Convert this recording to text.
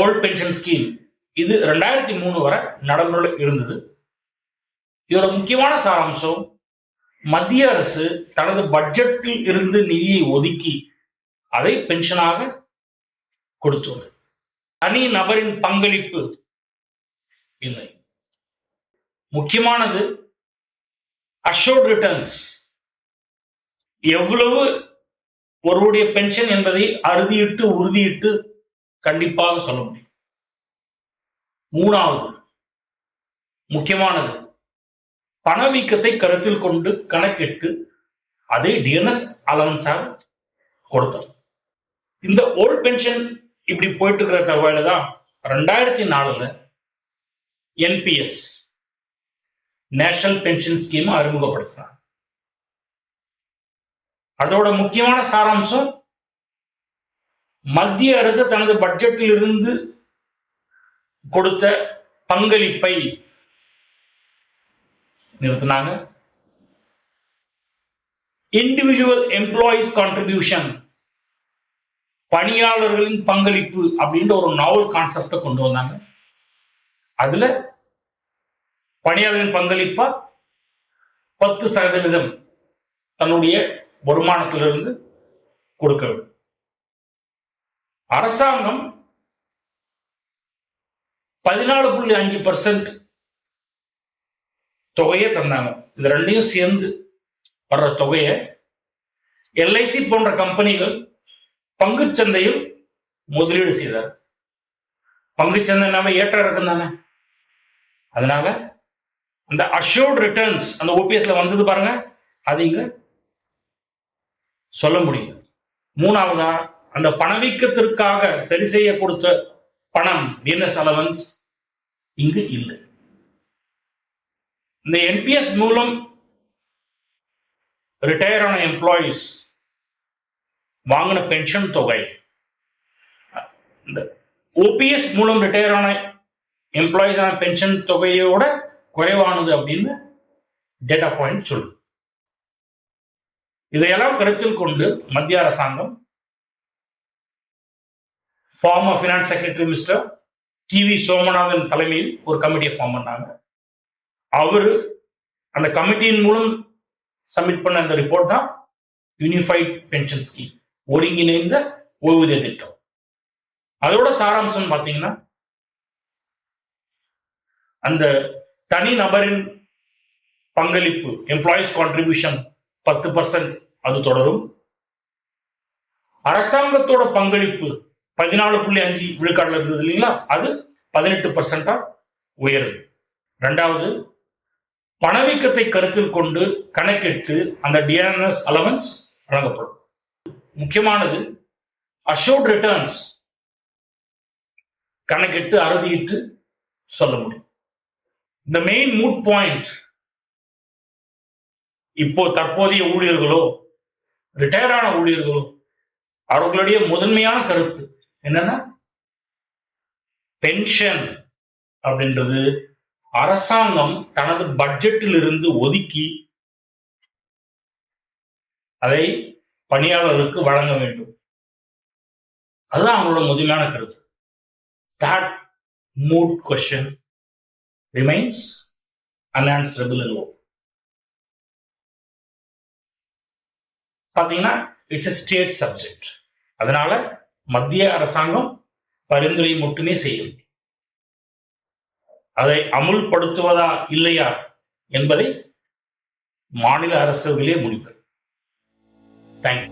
Volt pension scheme இது 2003 வரை நடைமுறையில் இருந்தது. இதோட முக்கியமான சாராம்சம், மத்திய அரசு தனது பட்ஜெட்டில் இருந்து நிதியை ஒதுக்கி அதை பென்ஷனாக கொடுத்தது. தனி நபரின் பங்களிப்பு இல்லை. முக்கியமானது அஷ்யூர்ட் ரிட்டர்ன்ஸ், எவ்வளவு ஒருவருடைய பென்ஷன் என்பதை அறுதியிட்டு உறுதியிட்டு கண்டிப்பாக சொல்ல முடியும். மூணாவது முக்கியமானது, பணவீக்கத்தை கருத்தில் கொண்டு கணக்கிட்டு அதை டிஎன்எஸ் அலவன்ஸாக கொடுத்தோம். இந்த ஓல்ட் பென்ஷன் இப்படி போயிட்டு இருக்கிற தகவல தான் 2004 என்பிஎஸ் நேஷனல் பென்ஷன் ஸ்கீம் அறிமுகப்படுத்தினார். அதோட முக்கியமான சாராம்சம், மத்திய அரசு தனது பட்ஜெட்டில் இருந்து கொடுத்த பங்களிப்பை நிறுத்தினாங்க. இண்டிவிஜுவல் எம்ப்ளாயிஸ் கான்ட்ரிபியூஷன், பணியாளர்களின் பங்களிப்பு அப்படின்ற ஒரு நாவல் கான்செப்டை கொண்டு வந்தாங்க. அதுல பணியாளர்களின் பங்களிப்பா 10% தன்னுடைய வருமானத்திலிருந்து கொடுக்க வேண்டும். அரசாங்கம் 14.5% தொகையை தந்தாங்க. இது ரெண்டையும் சேர்ந்து வர்ற தொகையை எல்ஐசி போன்ற கம்பெனிகள் பங்கு சந்தையில் முதலீடு செய்தார். பங்கு சந்தை ஏற்ற இறக்கம் தானே. அதனால அந்த அஷ்யூர்ட் ரிட்டர்ன்ஸ் அந்த ஓபிஎஸ்ல வந்தது பாருங்க, அது இங்க சொல்ல முடியும். மூணாவதா, அந்த பணவீக்கத்திற்காக சரி செய்ய கொடுத்த பணம் டிஎன்எஸ் அலவன்ஸ் இங்கு இல்லை. இந்த என்பிஎஸ் மூலம் ரிட்டையர் ஆன எம்ப்ளாயிஸ் வாங்கின பென்ஷன் தொகை இந்த ஓபிஎஸ் மூலம் ரிட்டையர் ஆன எம்ப்ளாயிஸ் ஆன பென்ஷன் தொகையோட குறைவானது அப்படின்னு டேட்டா பாயிண்ட் சொல்லுது. இதையெல்லாம் கருத்தில் கொண்டு மத்திய அரசாங்கம் former finance secretary mister T V Somanathan தலைமையில் ஒரு கமிட்டியை ஃபார்ம் பண்ணாங்க. அவரு அந்த கமிட்டியின் மூலம் சப்மிட் பண்ண அந்த ரிப்போர்ட் தான் யூனிஃபைட் பென்ஷன் ஸ்கீம், ஒருங்கிணைந்த ஓய்வூதிய திட்டம். அதோட சாராம்சம் பார்த்தீங்கன்னா, அந்த தனி நபரின் பங்களிப்பு எம்ப்ளாயிஸ் கான்ட்ரிபியூஷன் 10% அது தொடரும். அரசாங்கத்தோட பங்களிப்பு 14.5 விழுக்காடுல இருந்தது இல்லைங்களா, அது 18% உயருது. ரெண்டாவது, பணவீக்கத்தை கருத்தில் கொண்டு கணக்கிட்டு அந்த டிஎன்எஸ் அலவன்ஸ் வழங்கப்படும். முக்கியமானது அஷ்யூர்ட் ரிட்டர்ன்ஸ் கணக்கிட்டு அறுதியிட்டு சொல்ல முடியும். இந்த மெயின் மூட் பாயிண்ட், இப்போ தற்போதைய ஊழியர்களோ ரிட்டையர் ஆன ஊழியர்களோ அவர்களுடைய முதன்மையான கருத்து என்னன்னா, பென்ஷன் அப்படின்றது அரசாங்கம் தனது பட்ஜெட்டில் இருந்து ஒதுக்கி அதை பணியாளர்களுக்கு வழங்க வேண்டும். அதுதான் அவங்களோட முதன்மையான கருத்து. That moot question remains unanswerable in law. பார்த்தீங்கன்னா இட்ஸ் a state subject. அதனால மத்திய அரசாங்கம் பரிந்துரை மட்டுமே செய்யும். அதை அமுல்படுத்துவதா இல்லையா என்பதை மாநில அரசுகளே முடிவு. தேங்க்யூ.